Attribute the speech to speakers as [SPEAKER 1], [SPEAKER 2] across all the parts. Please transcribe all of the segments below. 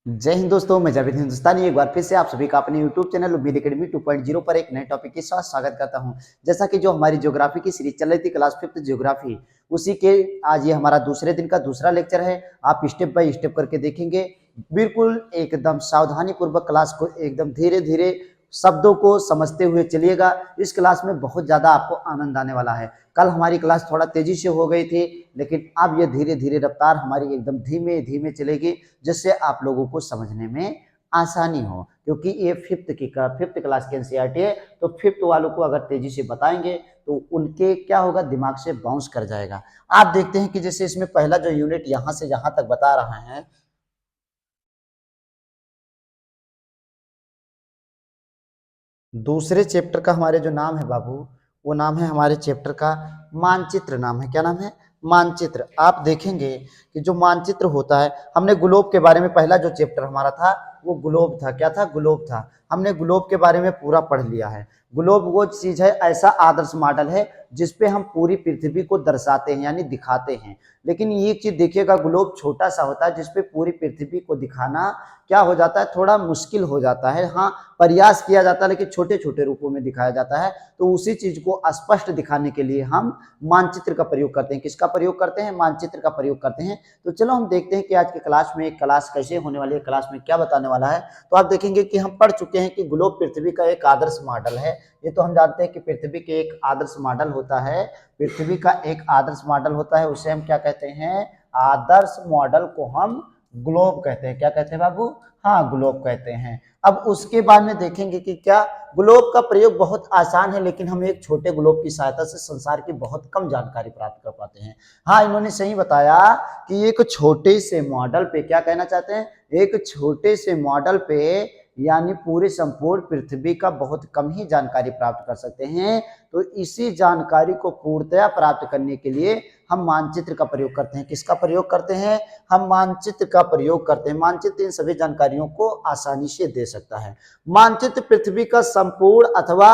[SPEAKER 1] जय हिंद दोस्तों, मैं जावेद हिंदुस्तानी एक बार फिर से आप सभी का अपने यूट्यूब चैनल उम्मीद एकेडमी 2.0 पर एक नए टॉपिक के साथ स्वागत करता हूं। जैसा कि जो हमारी ज्योग्राफी की सीरीज चल रही थी क्लास 5th ज्योग्राफी, उसी के आज ये हमारा दूसरे दिन का दूसरा लेक्चर है। आप स्टेप बाय स्टेप करके देखेंगे, बिल्कुल एकदम सावधानी पूर्वक क्लास को एकदम धीरे धीरे शब्दों को समझते हुए चलिएगा। इस क्लास में बहुत ज्यादा आपको आनंद आने वाला है। कल हमारी क्लास थोड़ा तेजी से हो गई थी, लेकिन अब ये धीरे धीरे रफ्तार हमारी एकदम धीमे धीमे चलेगी, जिससे आप लोगों को समझने में आसानी हो। क्योंकि ये फिफ्थ क्लास की एनसीईआरटी है, तो फिफ्थ वालों को अगर तेजी से बताएंगे तो उनके क्या होगा, दिमाग से बाउंस कर जाएगा। आप देखते हैं कि जैसे इसमें पहला जो यूनिट यहां से जहां तक बता रहा है, दूसरे चैप्टर का हमारे जो नाम है बाबू, वो नाम है हमारे चैप्टर का मानचित्र। नाम है, क्या नाम है? मानचित्र। आप देखेंगे कि जो मानचित्र होता है, हमने ग्लोब के बारे में पहला जो चैप्टर हमारा था वो ग्लोब था। क्या था? ग्लोब था। हमने ग्लोब के बारे में पूरा पढ़ लिया है। ग्लोब वो चीज है, ऐसा आदर्श मॉडल है जिसपे हम पूरी पृथ्वी को दर्शाते हैं, यानी दिखाते हैं। लेकिन ये चीज देखिएगा, ग्लोब छोटा सा होता है जिसपे पूरी पृथ्वी को दिखाना क्या हो जाता है, थोड़ा मुश्किल हो जाता है। हाँ, प्रयास किया जाता है लेकिन छोटे छोटे रूपों में दिखाया जाता है। तो उसी चीज को स्पष्ट दिखाने के लिए हम मानचित्र का प्रयोग करते हैं। किसका प्रयोग करते हैं? मानचित्र का प्रयोग करते हैं। तो चलो हम देखते हैं कि आज के क्लास में क्लास कैसे होने वाली है, क्लास में क्या बताने वाला है। तो आप देखेंगे कि हम पढ़ चुके हैं कि ग्लोब पृथ्वी का एक आदर्श मॉडल है। ये तो हम जानते हैं कि पृथ्वी के एक आदर्श मॉडल होता है, पृथ्वी का एक आदर्श मॉडल होता है, उसे हम क्या कहते हैं? आदर्श मॉडल को हम ग्लोब कहते हैं। क्या कहते हैं बाबू? हाँ, ग्लोब कहते हैं। अब उसके बाद में देखेंगे कि क्या ग्लोब का प्रयोग बहुत आसान है, लेकिन हम एक छोटे ग्लोब की सहायता से संसार की बहुत कम जानकारी प्राप्त कर पाते हैं। हाँ, इन्होंने सही बताया कि एक छोटे से मॉडल पे, क्या कहना चाहते हैं? एक छोटे से मॉडल पे यानी पूरे संपूर्ण पृथ्वी का बहुत कम ही जानकारी प्राप्त कर सकते हैं। तो इसी जानकारी को पूर्णतया प्राप्त करने के लिए हम मानचित्र का प्रयोग करते हैं। किसका प्रयोग करते हैं? हम मानचित्र का प्रयोग करते हैं। मानचित्र इन सभी जानकारियों को आसानी से दे सकता है। मानचित्र पृथ्वी का संपूर्ण अथवा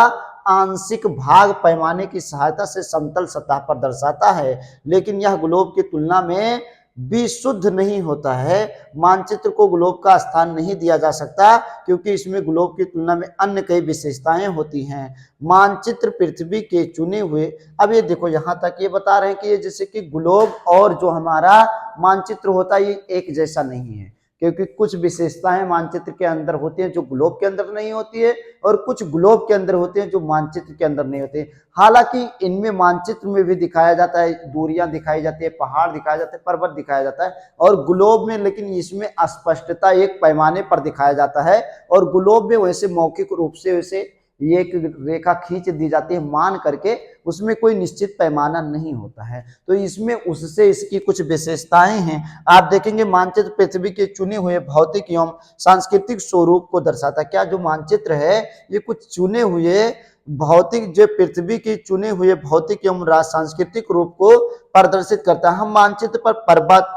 [SPEAKER 1] आंशिक भाग पैमाने की सहायता से समतल सतह पर दर्शाता है, लेकिन यह ग्लोब की तुलना में विशुद्ध नहीं होता है। मानचित्र को ग्लोब का स्थान नहीं दिया जा सकता, क्योंकि इसमें ग्लोब की तुलना में अन्य कई विशेषताएं होती हैं। मानचित्र पृथ्वी के चुने हुए, अब ये देखो यहां तक ये बता रहे हैं कि ये जैसे कि ग्लोब और जो हमारा मानचित्र होता है ये एक जैसा नहीं है, क्योंकि कुछ विशेषताएं मानचित्र के अंदर होती हैं जो ग्लोब के अंदर नहीं होती है, और कुछ ग्लोब के अंदर होते हैं जो मानचित्र के अंदर नहीं होते। हालांकि इनमें मानचित्र में भी दिखाया जाता है, दूरियां दिखाई जाती है, पहाड़ दिखाए जाते हैं, पर्वत दिखाया जाता है, और ग्लोब में लेकिन इसमें स्पष्टता एक पैमाने पर दिखाया जाता है। और ग्लोब में वैसे मौखिक रूप से वैसे ये एक रेखा खींच दी जाती है मान करके, उसमें कोई निश्चित पैमाना नहीं होता है। तो इसमें उससे इसकी कुछ विशेषताएं हैं। आप देखेंगे मानचित्र पृथ्वी के चुने हुए भौतिक एवं सांस्कृतिक स्वरूप को दर्शाता है। क्या जो मानचित्र है ये कुछ चुने हुए भौतिक, जो पृथ्वी के चुने हुए भौतिक एवं सांस्कृतिक रूप को प्रदर्शित करता है। हम मानचित्र पर पर्वत,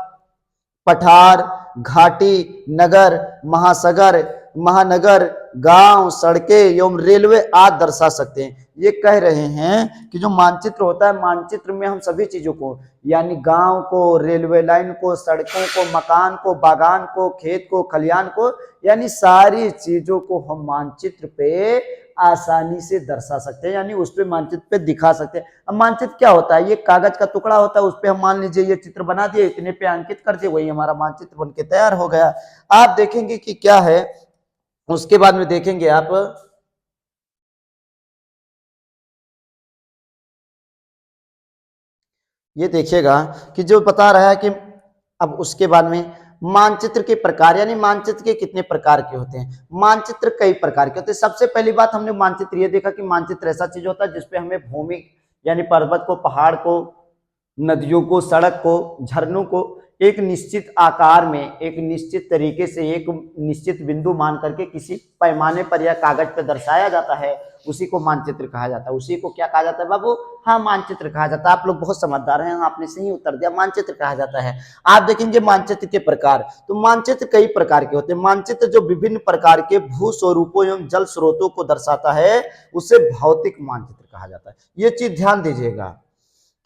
[SPEAKER 1] पठार, घाटी, नगर, महासागर, महानगर, गांव, सड़कें एवं रेलवे आदि दर्शा सकते हैं। ये कह रहे हैं कि जो मानचित्र होता है, मानचित्र में हम सभी चीजों को, यानी गांव को, रेलवे लाइन को, सड़कों को, मकान को, बागान को, खेत को, खलियान को, यानी सारी चीजों को हम मानचित्र पे आसानी से दर्शा सकते हैं, यानी उस पे मानचित्र पे दिखा सकते हैं। अब मानचित्र क्या होता है? ये कागज का टुकड़ा होता है, उस पे हम मान लीजिए ये चित्र बना दिए, इतने पे अंकित कर दिए, वही हमारा मानचित्र बन के तैयार हो गया। आप देखेंगे कि क्या है, उसके बाद में देखेंगे आप, ये देखिएगा कि जो बता रहा है कि अब उसके बाद में मानचित्र के प्रकार, यानी मानचित्र के कितने प्रकार के होते हैं। मानचित्र कई प्रकार के होते हैं। सबसे पहली बात, हमने मानचित्र ये देखा कि मानचित्र ऐसा चीज होता है जिसपे हमें भूमि, यानी पर्वत को, पहाड़ को, नदियों को, सड़क को, झरनों को एक निश्चित आकार में, एक निश्चित तरीके से, एक निश्चित बिंदु मान करके किसी पैमाने पर या कागज पर दर्शाया जाता है, उसी को मानचित्र कहा जाता है। उसी को क्या कहा जाता है बाबू? हाँ, मानचित्र कहा जाता है। आप लोग बहुत समझदार हैं, आपने सही उत्तर दिया, मानचित्र कहा जाता है। आप देखेंगे मानचित्र के प्रकार, तो मानचित्र कई प्रकार के होते हैं। मानचित्र जो विभिन्न प्रकार के भू स्वरूपों एवं जल स्रोतों को दर्शाता है, उसे भौतिक मानचित्र कहा जाता है। ये चीज ध्यान दीजिएगा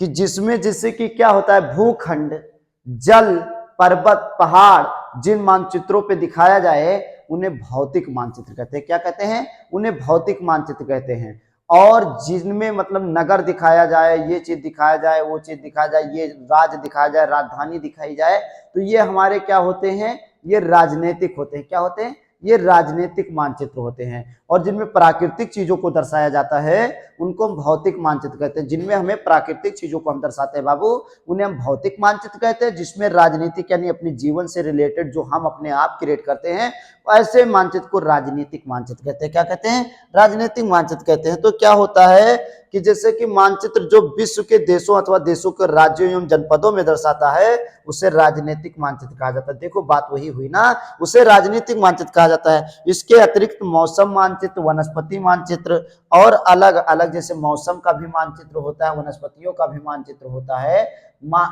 [SPEAKER 1] कि जिसमें जैसे कि क्या होता है, भूखंड, जल, पर्वत, पहाड़, जिन मानचित्रों पे दिखाया जाए उन्हें भौतिक मानचित्र कहते हैं। क्या कहते हैं? उन्हें भौतिक मानचित्र कहते हैं। और जिनमें मतलब नगर दिखाया जाए, ये चीज दिखाया जाए, वो चीज दिखाया जाए, ये राज्य दिखाया जाए, राजधानी दिखाई जाए, तो ये हमारे क्या होते हैं? ये राजनीतिक होते हैं। क्या होते हैं? ये राजनीतिक मानचित्र होते हैं। और जिनमें प्राकृतिक चीजों को दर्शाया जाता है उनको हम भौतिक मानचित्र कहते हैं। जिनमें हमें प्राकृतिक चीजों को हम दर्शाते हैं बाबू, उन्हें हम भौतिक मानचित्र कहते हैं। जिसमें राजनीतिक यानी अपने जीवन से रिलेटेड जो हम अपने आप क्रिएट करते हैं, ऐसे मानचित्र को राजनीतिक मानचित्र कहते हैं। क्या कहते हैं? राजनीतिक मानचित्र कहते हैं। तो क्या होता है कि जैसे कि मानचित्र जो विश्व के देशों अथवा देशों के राज्यों एवं जनपदों में दर्शाता है, उसे राजनीतिक मानचित्र कहा जाता है। देखो बात वही हुई ना, उसे राजनीतिक मानचित्र कहा जाता है। इसके अतिरिक्त मौसम मानचित्र, वनस्पति मानचित्र और अलग अलग, जैसे मौसम का भी मानचित्र होता है, वनस्पतियों का भी मानचित्र होता है।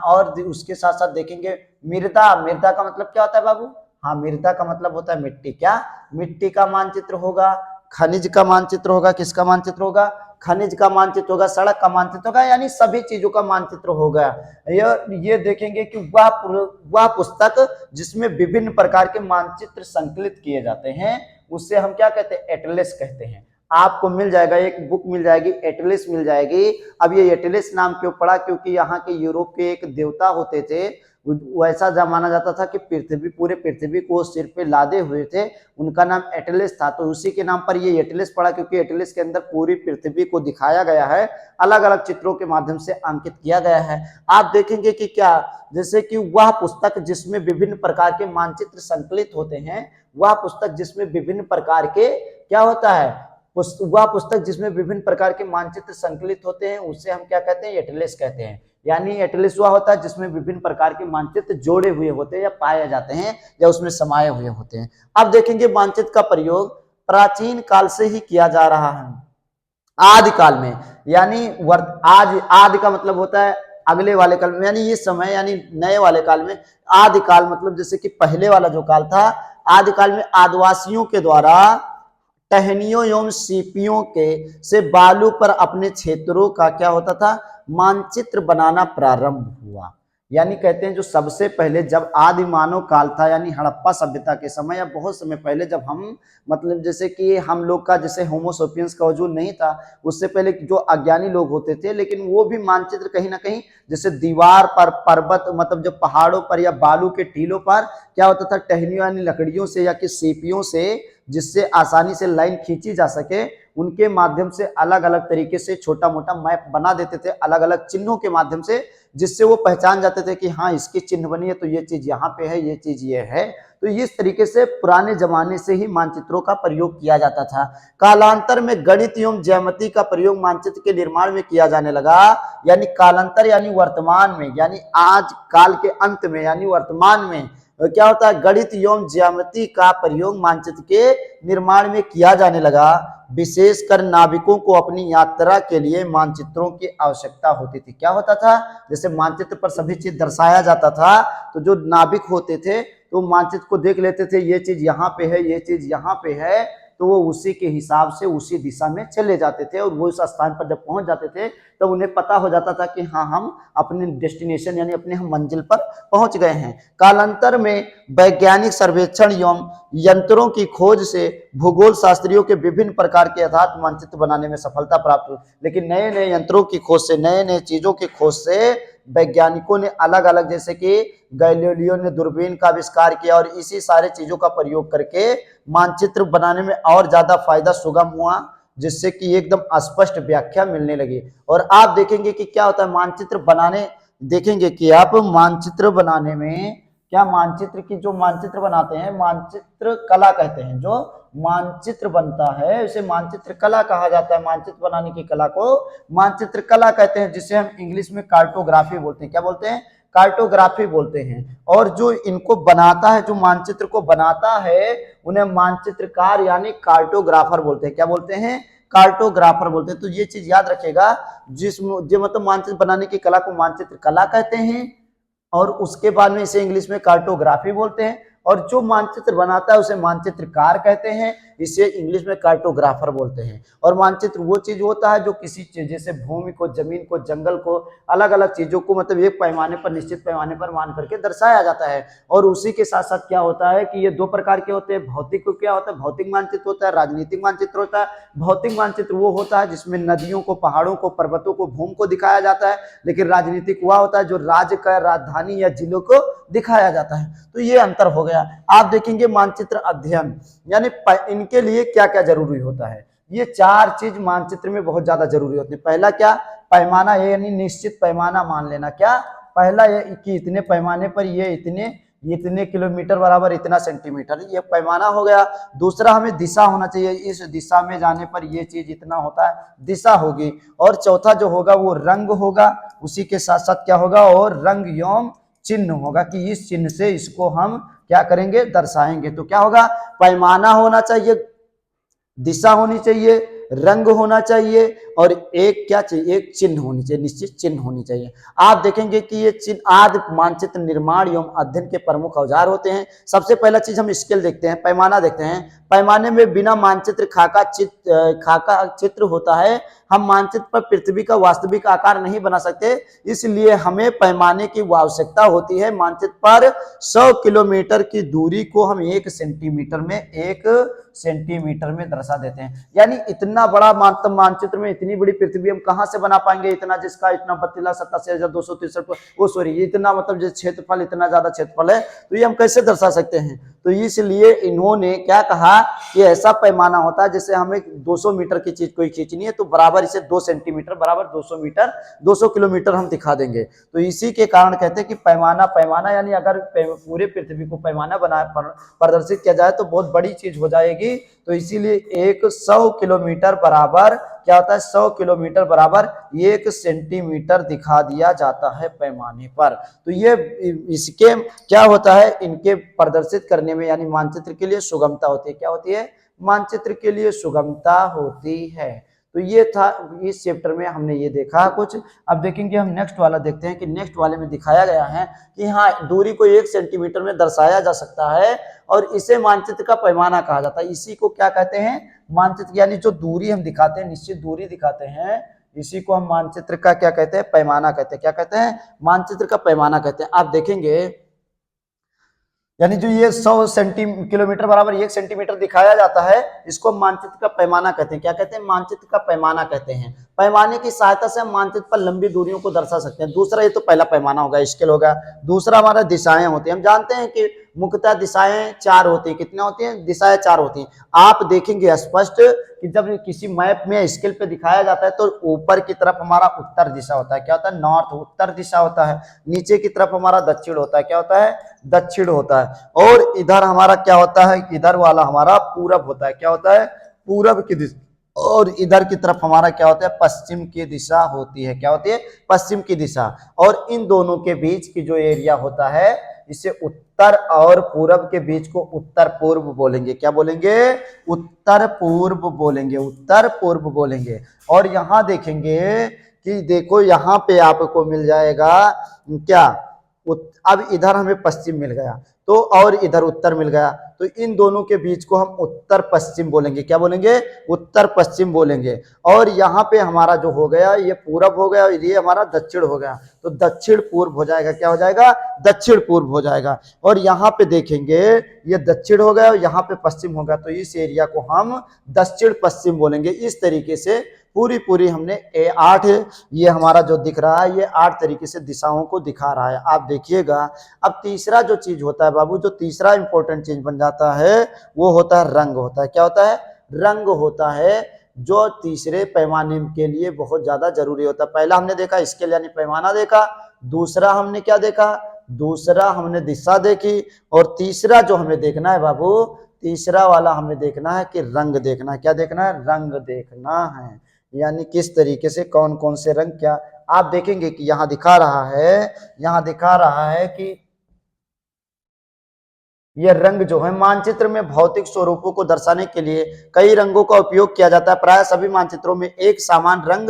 [SPEAKER 1] और उसके साथ साथ देखेंगे मृदा। मृदा का मतलब क्या होता है बाबू? हाँ, मृदा का मतलब होता है मिट्टी। क्या? मिट्टी का मानचित्र होगा। खनिज का मानचित्र होगा। किसका मानचित्र होगा? खनिज का मानचित्र होगा। सड़क का मानचित्र होगा, यानी सभी चीजों का मानचित्र होगा। ये देखेंगे कि वह पुस्तक जिसमें विभिन्न प्रकार के मानचित्र संकलित किए जाते हैं, उससे हम क्या कहते हैं? एटलस कहते हैं। आपको मिल जाएगा, एक बुक मिल जाएगी, एटलस मिल जाएगी। अब ये एटलस नाम क्यों पड़ा? क्योंकि यहाँ के यूरोप के एक देवता होते थे, वैसा माना जाता था कि पृथ्वी, पूरे पृथ्वी को सिर पे लादे हुए थे, उनका नाम एटलस था। तो उसी के नाम पर ये एटलस पड़ा, क्योंकि एटलस के अंदर पूरी पृथ्वी को दिखाया गया है, अलग अलग चित्रों के माध्यम से अंकित किया गया है। आप देखेंगे कि क्या, जैसे कि वह पुस्तक जिसमें विभिन्न प्रकार के मानचित्र संकलित होते हैं, वह पुस्तक जिसमें विभिन्न प्रकार के क्या होता है? वह पुस्तक जिसमें विभिन्न प्रकार के मानचित्र संकलित होते हैं, उसे हम क्या कहते हैं? एटलस कहते हैं। यानी एटलस वह होता है जिसमें विभिन्न प्रकार के मानचित्र जोड़े हुए होते हैं या पाए जाते हैं या उसमें समाये हुए होते हैं। अब देखेंगे मानचित्र का प्रयोग प्राचीन काल से ही किया जा रहा है। आदि काल में, यानी आज, आदि का मतलब होता है अगले वाले काल में, यानी ये समय, यानी नए वाले काल में। आदि काल मतलब जैसे कि पहले वाला जो काल था, आदि काल में आदिवासियों के द्वारा टहनियों एवं सीपियों के से बालू पर अपने क्षेत्रों का क्या होता था? मानचित्र बनाना प्रारंभ हुआ। यानी कहते हैं जो सबसे पहले जब आदि मानव काल था, यानी हड़प्पा सभ्यता के समय या बहुत समय पहले, जब हम मतलब जैसे कि हम लोग का जैसे होमोसोपियंस का वजूद नहीं था, उससे पहले जो अज्ञानी लोग होते थे, लेकिन वो भी मानचित्र कहीं ना कहीं जैसे दीवार पर, पर्वत मतलब जो पहाड़ों पर या बालू के टीलों पर क्या होता था? टहनियों यानी लकड़ियों से या कि सीपियों से, जिससे आसानी से लाइन खींची जा सके, उनके माध्यम से अलग अलग तरीके से छोटा मोटा मैप बना देते थे, अलग अलग चिन्हों के माध्यम से, जिससे वो पहचान जाते थे कि हाँ इसकी चिन्ह बनी है तो ये चीज यहाँ पे है, ये चीज ये है। तो इस तरीके से पुराने जमाने से ही मानचित्रों का प्रयोग किया जाता था। कालांतर में गणित एवं ज्यामिति का प्रयोग मानचित्र के निर्माण में किया जाने लगा। यानी कालांतर यानी वर्तमान में, यानी आज काल के अंत में, यानी वर्तमान में क्या होता है? गणित एवं ज्यामिति का प्रयोग मानचित्र के निर्माण में किया जाने लगा। विशेषकर नाविकों को अपनी यात्रा के लिए मानचित्रों की आवश्यकता होती थी। क्या होता था? जैसे मानचित्र पर सभी चीज दर्शाया जाता था, तो जो नाविक होते थे तो मानचित्र को देख लेते थे, ये चीज यहाँ पे है, ये चीज यहाँ पे है, तो वो उसी के हिसाब से उसी दिशा में चले जाते थे। और वो उस स्थान पर जब पहुंच जाते थे तो उन्हें पता हो जाता था कि हाँ हम अपने डेस्टिनेशन यानी अपने हम मंजिल पर पहुंच गए हैं। कालांतर में वैज्ञानिक सर्वेक्षण एवं यंत्रों की खोज से भूगोल शास्त्रियों के विभिन्न प्रकार के यथार्थ मानचित्र बनाने में सफलता प्राप्त हुई। लेकिन नए नए यंत्रों की खोज से, नए नए चीजों की खोज से वैज्ञानिकों ने अलग अलग, जैसे कि गैलीलियो ने दूरबीन का आविष्कार किया, और इसी सारे चीजों का प्रयोग करके मानचित्र बनाने में और ज्यादा फायदा सुगम हुआ, जिससे कि एकदम स्पष्ट व्याख्या मिलने लगी। और आप देखेंगे कि क्या होता है मानचित्र बनाने, देखेंगे कि आप मानचित्र बनाने में क्या, मानचित्र की जो मानचित्र बनाते हैं, मानचित्र कला कहते हैं। जो मानचित्र बनता है उसे मानचित्र कला कहा जाता है। मानचित्र बनाने की कला को मानचित्र कला कहते हैं, जिसे हम इंग्लिश में कार्टोग्राफी बोलते हैं। क्या बोलते हैं? कार्टोग्राफी बोलते हैं। और जो इनको बनाता है, जो मानचित्र को बनाता है, उन्हें मानचित्रकार यानी कार्टोग्राफर बोलते हैं। क्या बोलते हैं? कार्टोग्राफर बोलते हैं। तो ये चीज याद रखेगा, जो मतलब मानचित्र बनाने की कला को मानचित्र कला कहते हैं, और उसके बाद में इसे इंग्लिश में कार्टोग्राफी बोलते हैं। और जो मानचित्र बनाता है उसे मानचित्रकार कहते हैं, इसे इंग्लिश में कार्टोग्राफर बोलते हैं। और मानचित्र वो चीज होता है जो किसी चीज जैसे भूमि को, जमीन को, जंगल को, अलग अलग चीजों को मतलब एक पैमाने पर, निश्चित पैमाने पर मान करके दर्शाया जाता है। और उसी के साथ साथ क्या होता है कि ये दो प्रकार के होते हैं। भौतिक क्या होता है, भौतिक मानचित्र होता है, राजनीतिक मानचित्र होता है। भौतिक मानचित्र वो होता है जिसमें नदियों को, पहाड़ों को, पर्वतों को, भूमि को दिखाया जाता है। लेकिन राजनीतिक वह होता है जो राज्य का, राजधानी या जिलों को दिखाया जाता है। तो ये अंतर हो गया। आप देखेंगे मानचित्र अध्ययन यानी इनके लिए क्या क्या जरूरी होता है। ये चार चीज मानचित्र में बहुत ज्यादा जरूरी होती है। पहला क्या, पैमाना, यानी निश्चित पैमाना मान लेना। क्या, पहला ये कि इतने पैमाने पर ये इतने किलोमीटर बराबर इतना सेंटीमीटर, ये पैमाना हो गया। दूसरा हमें दिशा होना चाहिए, इस दिशा में जाने पर ये चीज इतना होता है, दिशा होगी। और चौथा जो होगा वो रंग होगा, उसी के साथ साथ क्या होगा, और रंग एवं चिन्ह होगा कि इस चिन्ह से इसको हम क्या करेंगे, दर्शाएंगे। तो क्या होगा, पैमाना होना चाहिए, दिशा होनी चाहिए, रंग होना चाहिए, और एक क्या चाहिए, एक चिन्ह होनी चाहिए, निश्चित चिन्ह होनी चाहिए। आप देखेंगे कि ये चिन्ह आदि मानचित्र निर्माण एवं अध्ययन के प्रमुख औजार होते हैं। सबसे पहला चीज हम स्केल देखते हैं, पैमाना देखते हैं। पैमाने में बिना मानचित्र खाका चित्र होता है। हम मानचित्र पर पृथ्वी का वास्तविक आकार नहीं बना सकते, इसलिए हमें पैमाने की आवश्यकता होती है। मानचित्र पर 100 किलोमीटर की दूरी को हम 1 सेंटीमीटर में दर्शा देते हैं। यानी इतना बड़ा मानचित्र में इतनी बड़ी पृथ्वी हम कहां से बना पाएंगे, इतना जिसका इतना 32,87,263 वो सॉरी इतना मतलब जो क्षेत्रफल, इतना ज्यादा क्षेत्रफल है, तो ये हम कैसे दर्शा सकते हैं। तो इसलिए इन्होंने क्या कहा कि ऐसा पैमाना होता है जैसे हमें 200 मीटर की चीज कोई खींचनी है तो बराबर इसे 2 सेंटीमीटर बराबर 200 मीटर, 200 किलोमीटर हम दिखा देंगे। तो इसी के कारण कहते हैं कि पैमाना यानी अगर पूरे पृथ्वी को पैमाना बना प्रदर्शित किया जाए तो बहुत बड़ी चीज हो जाएगी। तो इसीलिए 100 किलोमीटर बराबर क्या होता है, 100 किलोमीटर बराबर 1 सेंटीमीटर दिखा दिया जाता है पैमाने पर। तो ये इसके क्या होता है, इनके प्रदर्शित करने में यानी मानचित्र के लिए सुगमता होती है। क्या होती है, मानचित्र के लिए सुगमता होती है। तो ये था, इस चैप्टर में हमने ये देखा कुछ। अब देखेंगे हम नेक्स्ट वाला देखते हैं कि नेक्स्ट वाले में दिखाया गया है कि हाँ, दूरी को 1 सेंटीमीटर में दर्शाया जा सकता है और इसे मानचित्र का पैमाना कहा जाता है। इसी को क्या कहते हैं, मानचित्र, यानी जो दूरी हम दिखाते हैं, निश्चित दूरी दिखाते हैं, इसी को हम मानचित्र का क्या कहते हैं, पैमाना कहते हैं। क्या कहते हैं, मानचित्र का पैमाना कहते हैं। आप देखेंगे यानी जो ये 100 किलोमीटर बराबर 1 सेंटीमीटर दिखाया जाता है, इसको मानचित्र का पैमाना कहते हैं। क्या कहते हैं, मानचित्र का पैमाना कहते हैं। पैमाने की सहायता से हम मानचित्र पर लंबी दूरियों को दर्शा सकते हैं। दूसरा, ये तो पहला पैमाना होगा, स्केल होगा। दूसरा हमारा दिशाएं होती हैं। हम जानते हैं कि मुख्यतः दिशाएं 4 होती हैं। कितने होती हैं, दिशाएं 4 होती हैं। आप देखेंगे स्पष्ट कि जब किसी मैप में स्केल पे दिखाया जाता है तो ऊपर की तरफ हमारा उत्तर दिशा होता है। क्या होता है, नॉर्थ, उत्तर दिशा होता है। नीचे की तरफ हमारा दक्षिण होता है। क्या होता है, दक्षिण होता है। और इधर हमारा क्या होता है, इधर वाला हमारा पूरब होता है। क्या होता है, पूरब की दिशा। और इधर की तरफ हमारा क्या होता है, पश्चिम की दिशा होती है। क्या होती है, पश्चिम की दिशा। और इन दोनों के बीच की जो एरिया होता है, इसे उत्तर और पूरब के बीच को उत्तर पूर्व बोलेंगे। क्या बोलेंगे, उत्तर पूर्व बोलेंगे, उत्तर पूर्व बोलेंगे। और यहां देखेंगे कि देखो यहां पे आपको मिल जाएगा क्या, अब इधर हमें पश्चिम मिल गया तो, और इधर उत्तर मिल गया, तो इन दोनों के बीच को हम उत्तर पश्चिम बोलेंगे। क्या बोलेंगे, उत्तर पश्चिम बोलेंगे। और यहाँ पे हमारा जो हो गया, ये पूरब हो गया और ये हमारा दक्षिण हो गया, तो दक्षिण पूर्व हो जाएगा। क्या हो जाएगा, दक्षिण पूर्व हो जाएगा। और यहाँ पे देखेंगे ये दक्षिण हो गया और यहाँ पे पश्चिम हो गया, तो इस एरिया को हम दक्षिण पश्चिम बोलेंगे। इस तरीके से पूरी हमने 8, ये हमारा जो दिख रहा है, ये 8 तरीके से दिशाओं को दिखा रहा है। आप देखिएगा। अब तीसरा जो चीज होता है बाबू, जो तीसरा इंपॉर्टेंट चीज बन जाता है, वो होता है रंग होता है। क्या होता है, रंग होता है, जो तीसरे पैमाने के लिए बहुत ज्यादा जरूरी होता है। पहला हमने देखा स्केल यानी पैमाना देखा, दूसरा हमने क्या देखा, दूसरा हमने दिशा देखी, और तीसरा जो हमें देखना है बाबू, तीसरा वाला हमें देखना है कि रंग देखना है। क्या देखना है, रंग देखना है, यानी किस तरीके से कौन कौन से रंग क्या। आप देखेंगे कि यहां दिखा रहा है, यहां दिखा रहा है कि ये रंग जो है मानचित्र में भौतिक स्वरूपों को दर्शाने के लिए कई रंगों का उपयोग किया जाता है। प्राय सभी मानचित्रों में एक समान रंग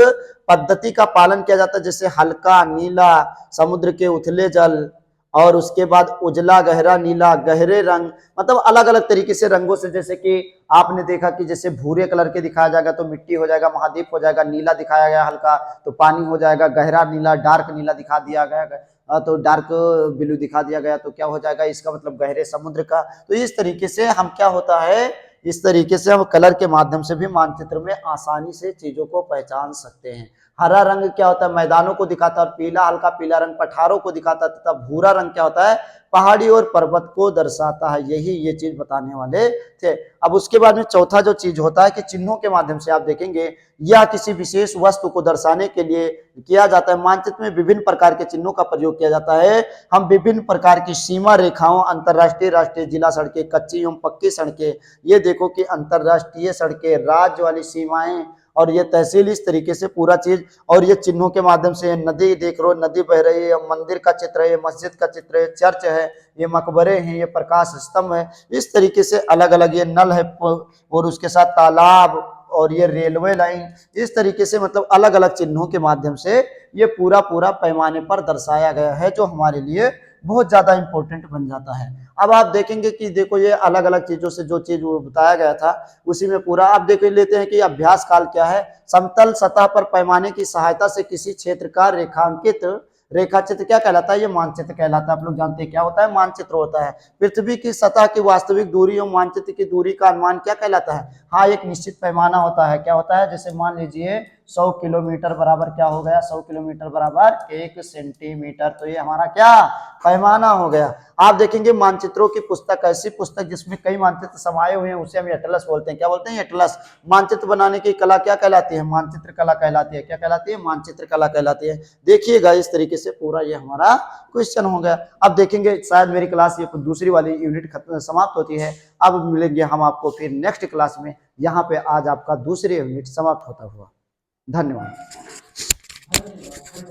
[SPEAKER 1] पद्धति का पालन किया जाता है, जैसे हल्का नीला, समुद्र के उथले जल, और उसके बाद उजला, गहरा नीला, गहरे रंग, मतलब अलग अलग तरीके से रंगों से, जैसे कि आपने देखा कि जैसे भूरे कलर के दिखाया जाएगा तो मिट्टी हो जाएगा, महाद्वीप हो जाएगा, नीला दिखाया गया हल्का तो पानी हो जाएगा, गहरा नीला डार्क नीला दिखा दिया गया तो डार्क ब्लू दिखा दिया गया तो क्या हो जाएगा, इसका मतलब गहरे समुद्र का। तो इस तरीके से हम क्या होता है, इस तरीके से हम कलर के माध्यम से भी मानचित्र में आसानी से चीजों को पहचान सकते हैं। हरा रंग क्या होता है, मैदानों को दिखाता है, और पीला हल्का पीला रंग पठारों को दिखाता है, तथा भूरा रंग क्या होता है, पहाड़ी और पर्वत को दर्शाता है। यही ये चीज बताने वाले थे। अब उसके बाद में चौथा जो चीज होता है कि चिन्हों के माध्यम से आप देखेंगे या किसी विशेष वस्तु को दर्शाने के लिए किया जाता है। मानचित्र में विभिन्न प्रकार के चिन्हों का प्रयोग किया जाता है। हम विभिन्न प्रकार की सीमा रेखाओं, अंतरराष्ट्रीय, राष्ट्रीय, जिला सड़कें, कच्ची एवं पक्की सड़कें, ये देखो कि अंतरराष्ट्रीय सड़कें, राज्य वाली सीमाएं और ये तहसील, इस तरीके से पूरा चीज। और ये चिन्हों के माध्यम से नदी देख रो, नदी बह रही है, मंदिर का चित्र है, ये मस्जिद का चित्र है, चर्च है, ये मकबरे हैं, ये प्रकाश स्तंभ है, इस तरीके से अलग अलग, ये नल है और उसके साथ तालाब और ये रेलवे लाइन, इस तरीके से मतलब अलग अलग चिन्हों के माध्यम से ये पूरा पूरा पैमाने पर दर्शाया गया है, जो हमारे लिए बहुत ज्यादा इंपॉर्टेंट बन जाता है। अब आप देखेंगे कि देखो ये अलग अलग चीजों से जो चीज वो बताया गया था उसी में पूरा आप देख लेते हैं कि अभ्यास काल क्या है। समतल सतह पर पैमाने की सहायता से किसी क्षेत्र का रेखांकित रेखाचित्र क्या कहलाता है, ये मानचित्र कहलाता है। आप लोग जानते हैं क्या होता है, मानचित्र होता है। पृथ्वी की सतह की वास्तविक दूरी और मानचित्र की दूरी का अनुमान क्या कहलाता है, हाँ एक निश्चित पैमाना होता है। क्या होता है, जैसे मान लीजिए 100 किलोमीटर बराबर क्या हो गया, 100 किलोमीटर बराबर 1 सेंटीमीटर, तो ये हमारा क्या पैमाना हो गया। आप देखेंगे मानचित्रों की पुस्तक, ऐसी पुस्तक जिसमें कई मानचित्र समाये हुए हैं उसे हम एटलस बोलते हैं। क्या बोलते हैं, एटलस। मानचित्र बनाने की कला क्या कहलाती है, मानचित्र कला कहलाती है। क्या कहलाती है, मानचित्र कला कहलाती है। देखिएगा इस तरीके से पूरा ये हमारा क्वेश्चन हो गया। अब देखेंगे शायद मेरी क्लास ये दूसरी वाली यूनिट खत्म समाप्त होती है। अब मिलेंगे हम आपको फिर नेक्स्ट क्लास में। यहाँ पे आज आपका दूसरी यूनिट समाप्त होता हुआ। धन्यवाद।